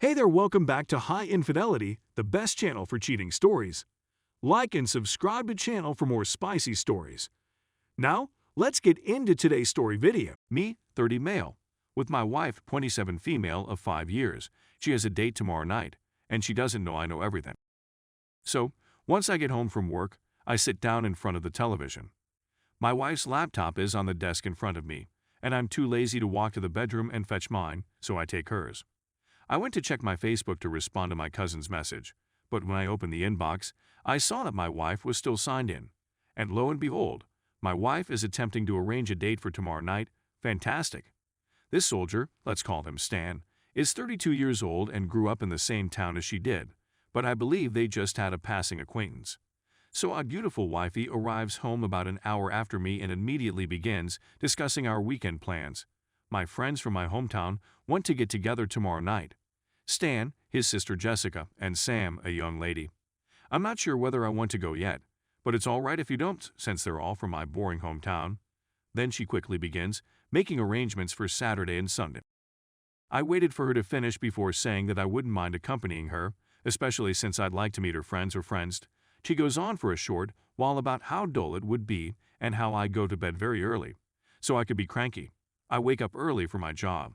Hey there, welcome back to High Infidelity, the best channel for cheating stories. Like and subscribe to channel for more spicy stories. Now, let's get into today's story video. Me, 30 male, with my wife, 27 female of 5 years. She has a date tomorrow night, and she doesn't know I know everything. So, once I get home from work, I sit down in front of the television. My wife's laptop is on the desk in front of me, and I'm too lazy to walk to the bedroom and fetch mine, so I take hers. I went to check my Facebook to respond to my cousin's message, but when I opened the inbox, I saw that my wife was still signed in. And lo and behold, my wife is attempting to arrange a date for tomorrow night. Fantastic. This soldier, let's call him Stan, is 32 years old and grew up in the same town as she did, but I believe they just had a passing acquaintance. So our beautiful wifey arrives home about an hour after me and immediately begins discussing our weekend plans. My friends from my hometown want to get together tomorrow night. Stan, his sister Jessica, and Sam, a young lady. I'm not sure whether I want to go yet, but it's all right if you don't, since they're all from my boring hometown. Then she quickly begins making arrangements for Saturday and Sunday. I waited for her to finish before saying that I wouldn't mind accompanying her, especially since I'd like to meet her friends or friends. She goes on for a short while about how dull it would be and how I go to bed very early, so I could be cranky. I wake up early for my job.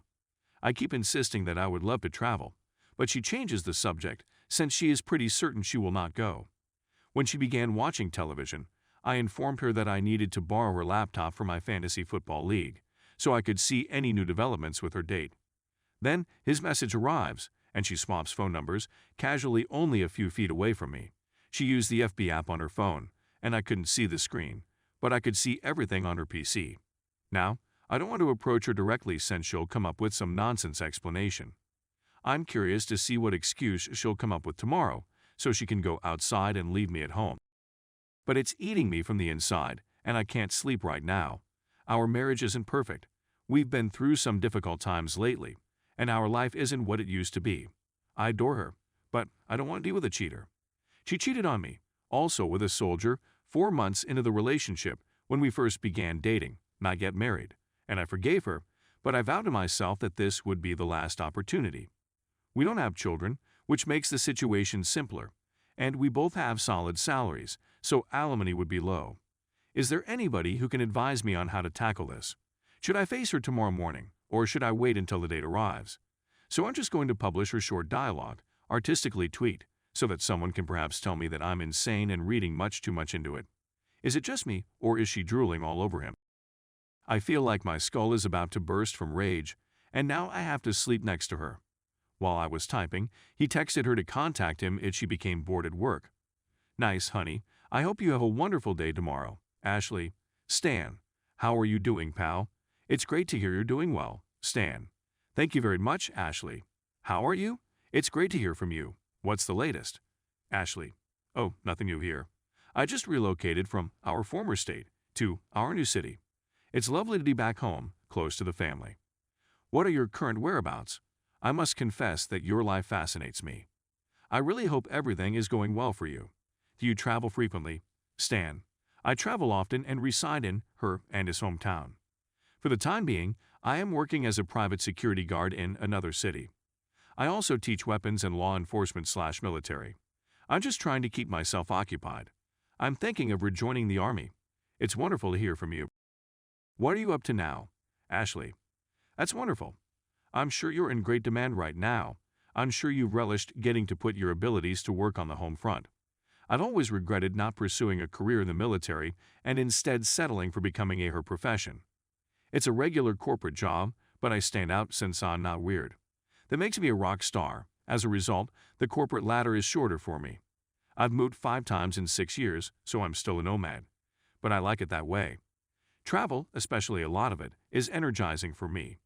I keep insisting that I would love to travel, but she changes the subject since she is pretty certain she will not go. When she began watching television, I informed her that I needed to borrow her laptop for my fantasy football league, so I could see any new developments with her date. Then his message arrives, and she swaps phone numbers, casually only a few feet away from me. She used the FB app on her phone, and I couldn't see the screen, but I could see everything on her PC. Now, I don't want to approach her directly since she'll come up with some nonsense explanation. I'm curious to see what excuse she'll come up with tomorrow, so she can go outside and leave me at home. But it's eating me from the inside, and I can't sleep right now. Our marriage isn't perfect. We've been through some difficult times lately, and our life isn't what it used to be. I adore her, but I don't want to deal with a cheater. She cheated on me, also with a soldier, 4 months into the relationship when we first began dating, not yet married, and I forgave her, but I vowed to myself that this would be the last opportunity. We don't have children, which makes the situation simpler, and we both have solid salaries, so alimony would be low. Is there anybody who can advise me on how to tackle this? Should I face her tomorrow morning, or should I wait until the date arrives? So I'm just going to publish her short dialogue, artistically tweet, so that someone can perhaps tell me that I'm insane and reading much too much into it. Is it just me, or is she drooling all over him? I feel like my skull is about to burst from rage, and now I have to sleep next to her. While I was typing, he texted her to contact him if she became bored at work. Nice, honey. I hope you have a wonderful day tomorrow. Ashley. Stan. How are you doing, pal? It's great to hear you're doing well. Stan. Thank you very much, Ashley. How are you? It's great to hear from you. What's the latest? Ashley. Oh, nothing new here. I just relocated from our former state to our new city. It's lovely to be back home, close to the family. What are your current whereabouts? I must confess that your life fascinates me. I really hope everything is going well for you. Do you travel frequently? Stan. I travel often and reside in her and his hometown. For the time being, I am working as a private security guard in another city. I also teach weapons and law enforcement/military. I'm just trying to keep myself occupied. I'm thinking of rejoining the army. It's wonderful to hear from you. What are you up to now? Ashley. That's wonderful. I'm sure you're in great demand right now. I'm sure you've relished getting to put your abilities to work on the home front. I've always regretted not pursuing a career in the military and instead settling for becoming her profession. It's a regular corporate job, but I stand out since I'm not weird. That makes me a rock star. As a result, the corporate ladder is shorter for me. I've moved 5 times in 6 years, so I'm still a nomad. But I like it that way. Travel, especially a lot of it, is energizing for me.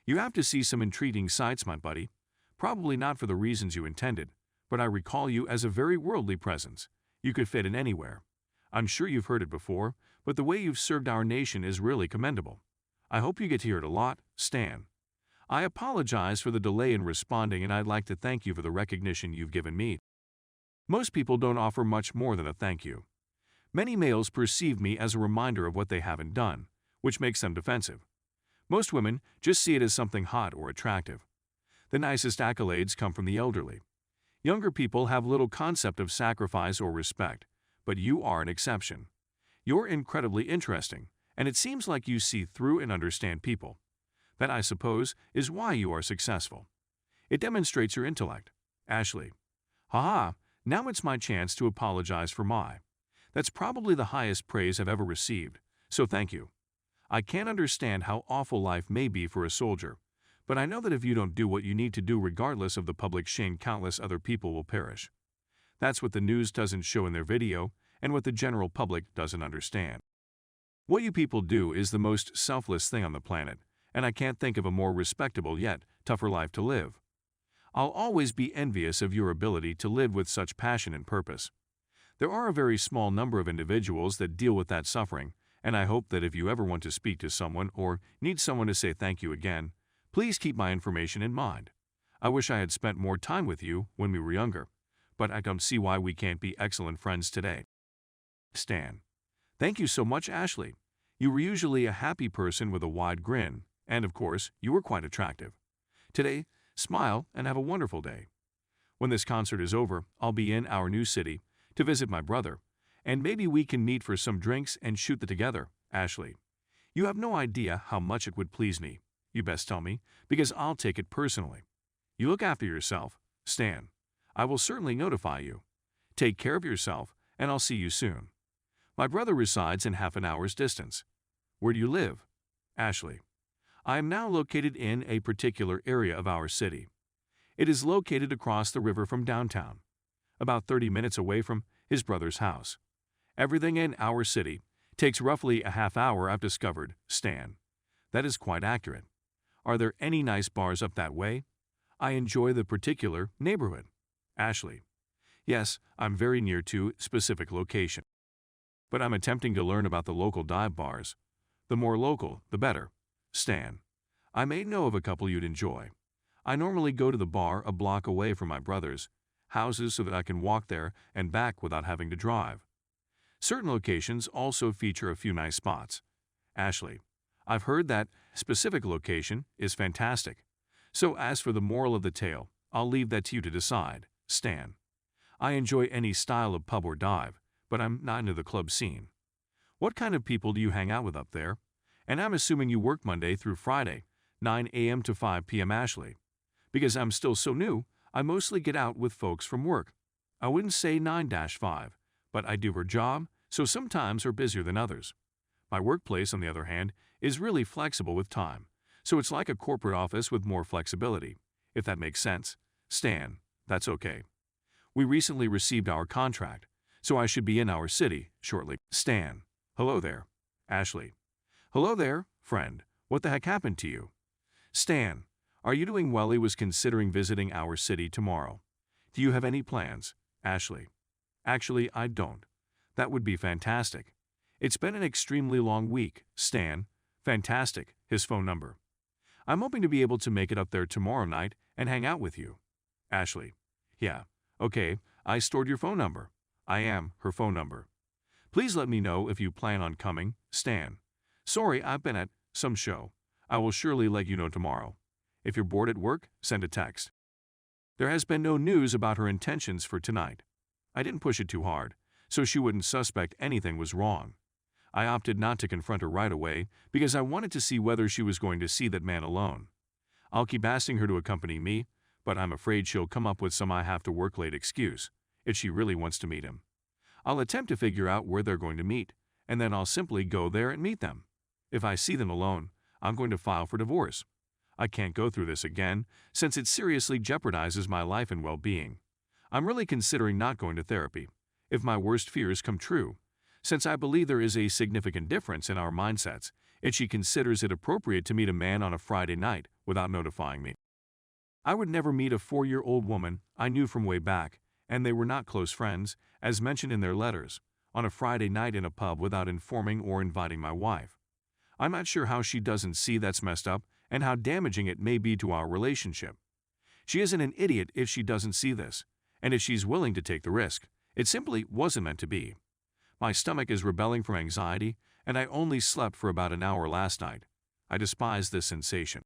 You have to see some intriguing sights, my buddy. Probably not for the reasons you intended, but I recall you as a very worldly presence. You could fit in anywhere. I'm sure you've heard it before, but the way you've served our nation is really commendable. I hope you get to hear it a lot, Stan. I apologize for the delay in responding, and I'd like to thank you for the recognition you've given me. Most people don't offer much more than a thank you. Many males perceive me as a reminder of what they haven't done, which makes them defensive. Most women just see it as something hot or attractive. The nicest accolades come from the elderly. Younger people have little concept of sacrifice or respect, but you are an exception. You're incredibly interesting, and it seems like you see through and understand people. That, I suppose, is why you are successful. It demonstrates your intellect. Ashley. Haha, now it's my chance to apologize for my. That's probably the highest praise I've ever received, so thank you. I can't understand how awful life may be for a soldier, but I know that if you don't do what you need to do regardless of the public shame, countless other people will perish. That's what the news doesn't show in their video, and what the general public doesn't understand. What you people do is the most selfless thing on the planet, and I can't think of a more respectable yet tougher life to live. I'll always be envious of your ability to live with such passion and purpose. There are a very small number of individuals that deal with that suffering, and I hope that if you ever want to speak to someone or need someone to say thank you again, please keep my information in mind. I wish I had spent more time with you when we were younger, but I don't see why we can't be excellent friends today. Stan. Thank you so much, Ashley. You were usually a happy person with a wide grin, and of course, you were quite attractive. Today, smile and have a wonderful day. When this concert is over, I'll be in our new city to visit my brother, and maybe we can meet for some drinks and shoot the together, Ashley. You have no idea how much it would please me. You best tell me, because I'll take it personally. You look after yourself, Stan. I will certainly notify you. Take care of yourself, and I'll see you soon. My brother resides in half an hour's distance. Where do you live? Ashley. I am now located in a particular area of our city. It is located across the river from downtown, about 30 minutes away from his brother's house. Everything in our city takes roughly a half hour, I've discovered, Stan. That is quite accurate. Are there any nice bars up that way? I enjoy the particular neighborhood. Ashley. Yes, I'm very near to specific location. But I'm attempting to learn about the local dive bars. The more local, the better. Stan. I may know of a couple you'd enjoy. I normally go to the bar a block away from my brother's houses so that I can walk there and back without having to drive. Certain locations also feature a few nice spots. Ashley. I've heard that specific location is fantastic. So as for the moral of the tale, I'll leave that to you to decide. Stan. I enjoy any style of pub or dive, but I'm not into the club scene. What kind of people do you hang out with up there? And I'm assuming you work Monday through Friday, 9 a.m. to 5 p.m. Ashley. Because I'm still so new, I mostly get out with folks from work. I wouldn't say 9-5, but I do her job, so sometimes are busier than others. My workplace, on the other hand, is really flexible with time, so it's like a corporate office with more flexibility, if that makes sense. Stan. That's okay. We recently received our contract, so I should be in our city shortly. Stan. Hello there. Ashley. Hello there, friend. What the heck happened to you? Stan. Are you doing well? He was considering visiting our city tomorrow. Do you have any plans? Ashley. Actually, I don't. That would be fantastic. It's been an extremely long week. Stan. Fantastic. His phone number. I'm hoping to be able to make it up there tomorrow night and hang out with you. Ashley. Yeah. Okay, I stored your phone number. I am her phone number. Please let me know if you plan on coming. Stan. Sorry, I've been at some show. I will surely let you know tomorrow. If you're bored at work, send a text. There has been no news about her intentions for tonight. I didn't push it too hard, so she wouldn't suspect anything was wrong. I opted not to confront her right away because I wanted to see whether she was going to see that man alone. I'll keep asking her to accompany me, but I'm afraid she'll come up with some I have to work late excuse if she really wants to meet him. I'll attempt to figure out where they're going to meet, and then I'll simply go there and meet them. If I see them alone, I'm going to file for divorce. I can't go through this again since it seriously jeopardizes my life and well-being. I'm really considering not going to therapy, if my worst fears come true, since I believe there is a significant difference in our mindsets if she considers it appropriate to meet a man on a Friday night without notifying me. I would never meet a 4-year-old woman I knew from way back, and they were not close friends, as mentioned in their letters, on a Friday night in a pub without informing or inviting my wife. I'm not sure how she doesn't see that's messed up and how damaging it may be to our relationship. She isn't an idiot if she doesn't see this, and if she's willing to take the risk, it simply wasn't meant to be. My stomach is rebelling from anxiety, and I only slept for about an hour last night. I despise this sensation.